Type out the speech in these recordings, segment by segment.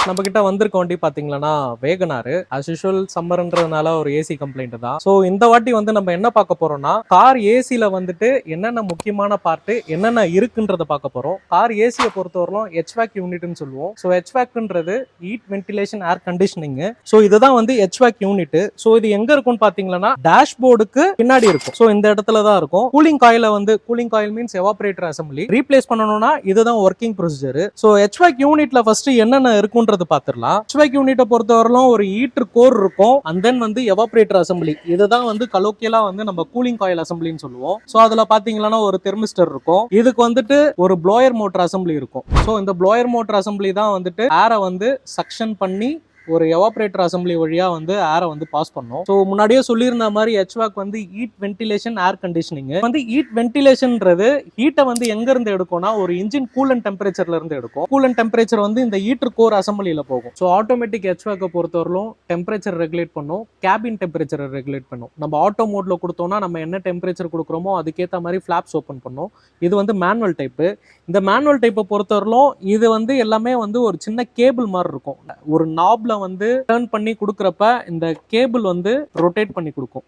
நம்ம கிட்ட வந்திருக்க வண்டி பாத்தீங்கன்னா வேகனாரு as usual சம்மர்ன்றதுனால ஒரு ஏசி கம்ப்ளைண்ட் தான். ஸோ இந்த வாட்டி வந்து நம்ம என்ன பார்க்க போறோம்னா கார் ஏசில வந்துட்டு என்னென்ன முக்கியமான பார்ட் என்னென்ன இருக்குன்றத பார்க்க போறோம். கார் ஏசியை பொறுத்தவரைக்கும் HVAC யூனிட்னு சொல்லுவோம். ஸோ HVACன்றது heat ventilation air conditioning. So இதுதான் வந்து HVAC யூனிட். ஸோ இது எங்க இருக்கும்னு பாத்தீங்கன்னா டேஷ்போர்டுக்கு பின்னாடி இருக்கும். ஸோ இந்த இடத்துல தான் இருக்கும். கூலிங் காயில வந்து cooling coil means evaporator assembly replace பண்ணணும்னா இதுதான் ஒர்க்கிங் ப்ரொசீஜர். ஸோ HVAC யூனிட்ல ஃபர்ஸ்ட் என்னென்ன இருக்கும் பாத்துறலாம். HVAC யூனிட்டை பொறுத்தவரைக்கும் ஒரு ஹீட்டர் கோர் இருக்கும் and then வந்து எவாபரேட்டர் அசம்பிளி. இதுதான் வந்து கலோக்கியலா வந்து நம்ம கூலிங் காயில் அசம்பிளின்னு சொல்லுவோம். சோ அதுல பாத்தீங்கன்னா ஒரு தெர்மிஸ்டர் இருக்கும். இதுக்கு வந்துட்டு ஒரு ப்ளோயர் மோட்டர் அசம்பிளி இருக்கும். சோ இந்த ப்ளோயர் மோட்டர் அசம்பிளி தான் வந்துட்டு ஏரை வந்து சக்ஷன் பண்ணி ஒரு எவாபரேட்டர் அசம்பிளி வழியா வந்து ஏரை வந்து பாஸ் பண்ணும். ஸோ முன்னாடியே சொல்லியிருந்த மாதிரி HVAC வந்து ஹீட் வென்டிலேஷன் ஏர் கண்டிஷனிங் வந்து ஹீட் வென்டிலேஷன்ன்றது ஹீட்டை வந்து எங்க இருந்து எடுக்கும்னா ஒரு இன்ஜின் கூலன் டெம்பரேச்சர்ல இருந்து எடுக்கும். கூலன் டெம்பரேச்சர் வந்து இந்த ஹீட்டர் கோர் அசம்பிளில போகும். ஸோ ஆட்டோமேட்டிக் HVAC பொறுத்தவரைக்கும் டெம்பரேச்சர் ரெகுலேட் பண்ணும், கேபின் டெம்பரேச்சரை ரெகுலேட் பண்ணும். நம்ம ஆட்டோ மோட்ல கொடுத்தோம்னா நம்ம என்ன டெம்பரேச்சர் கொடுக்குறோமோ அதுக்கேற்ற மாதிரி ஃபிளாப்ஸ் ஓப்பன் பண்ணும். இது வந்து மேனுவல் டைப்பு. இந்த மேனுவல் டைப்பை பொறுத்தவரைக்கும் இது வந்து எல்லாமே வந்து ஒரு சின்ன கேபிள் மாதிரி இருக்கும். ஒரு நாப்ல வந்து டர்ன் பண்ணி கொடுக்குறப்ப இந்த கேபிள் வந்து ரொட்டேட் பண்ணி கொடுக்கும்.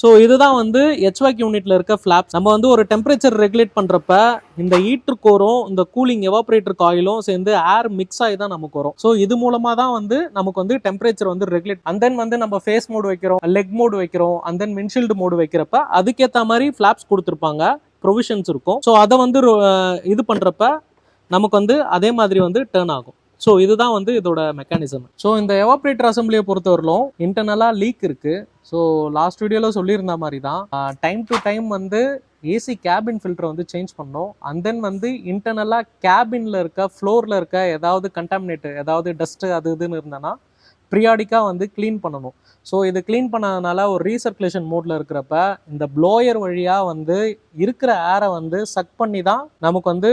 ஸோ இதுதான் வந்து HVAC யூனிட்ல இருக்க ஃபிளாப்ஸ். நம்ம வந்து ஒரு டெம்பரேச்சர் ரெகுலேட் பண்றப்ப இந்த ஹீட்டர் கோரும் இந்த கூலிங் எவாபரேட்டர் காயிலும் சேர்ந்து ஏர் மிக்ஸ் ஆகி தான் நமக்கு வரும். ஸோ இது மூலமா தான் வந்து நமக்கு வந்து டெம்பரேச்சர் வந்து ரெகுலேட் அண்ட் தென் வந்து நம்ம ஃபேஸ் மோடு வைக்கிறோம், லெக் மோடு வைக்கிறோம், அண்ட் தென் விண்ட்ஷீல்டு மோடு வைக்கிறப்ப அதுக்கேற்ற மாதிரி ஃபிளாப்ஸ் கொடுத்துருப்பாங்க, ப்ரொவிஷன்ஸ் இருக்கும். ஸோ அதை வந்து இது பண்றப்ப நமக்கு வந்து அதே மாதிரி வந்து டர்ன் ஆகும். ஸோ இதுதான் வந்து இதோட மெக்கானிசம். ஸோ இந்த எவாபரேட்டர் அசம்பிளியை பொறுத்தவரையிலும் இன்டர்னலாக லீக் இருக்கு. ஸோ லாஸ்ட் வீடியோவில் சொல்லியிருந்த மாதிரி தான் டைம் டு டைம் வந்து ஏசி கேபின் ஃபில்டரை வந்து சேஞ்ச் பண்ணோம். அண்ட் தென் வந்து இன்டர்னலாக கேபின்ல இருக்க ஃப்ளோரில் இருக்க ஏதாவது கண்டாமினேட் ஏதாவது டஸ்ட்டு அது இதுன்னு இருந்தனா ப்ரியாடிக்காக வந்து க்ளீன் பண்ணணும். ஸோ இது க்ளீன் பண்ணதுனால ஒரு ரீசர்க்குலேஷன் மோட்ல இருக்கிறப்ப இந்த ப்ளோயர் வழியாக வந்து இருக்கிற ஏரை வந்து சக் பண்ணி தான் நமக்கு வந்து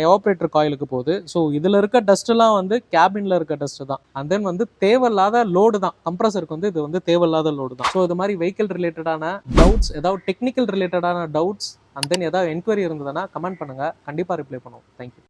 எவாபரேட்டர் காயிலுக்கு போகுது. ஸோ இதில் இருக்க டஸ்ட்லாம் வந்து கேபினில் இருக்க டஸ்ட் தான். அண்ட் தென் வந்து தேவையில்லாத லோடு தான், கம்ப்ரஸருக்கு வந்து இது வந்து தேவையில்லாத லோடு தான். ஸோ இது மாதிரி வெஹிக்கிள் ரிலேட்டடான டவுட்ஸ், ஏதாவது டெக்னிக்கல் ரிலேட்டடான டவுட்ஸ் அண்ட் தென் ஏதாவது என்கொயரி இருந்ததுன்னா கமெண்ட் பண்ணுங்கள், கண்டிப்பாக ரிப்ளை பண்ணுவோம். தேங்க்யூ.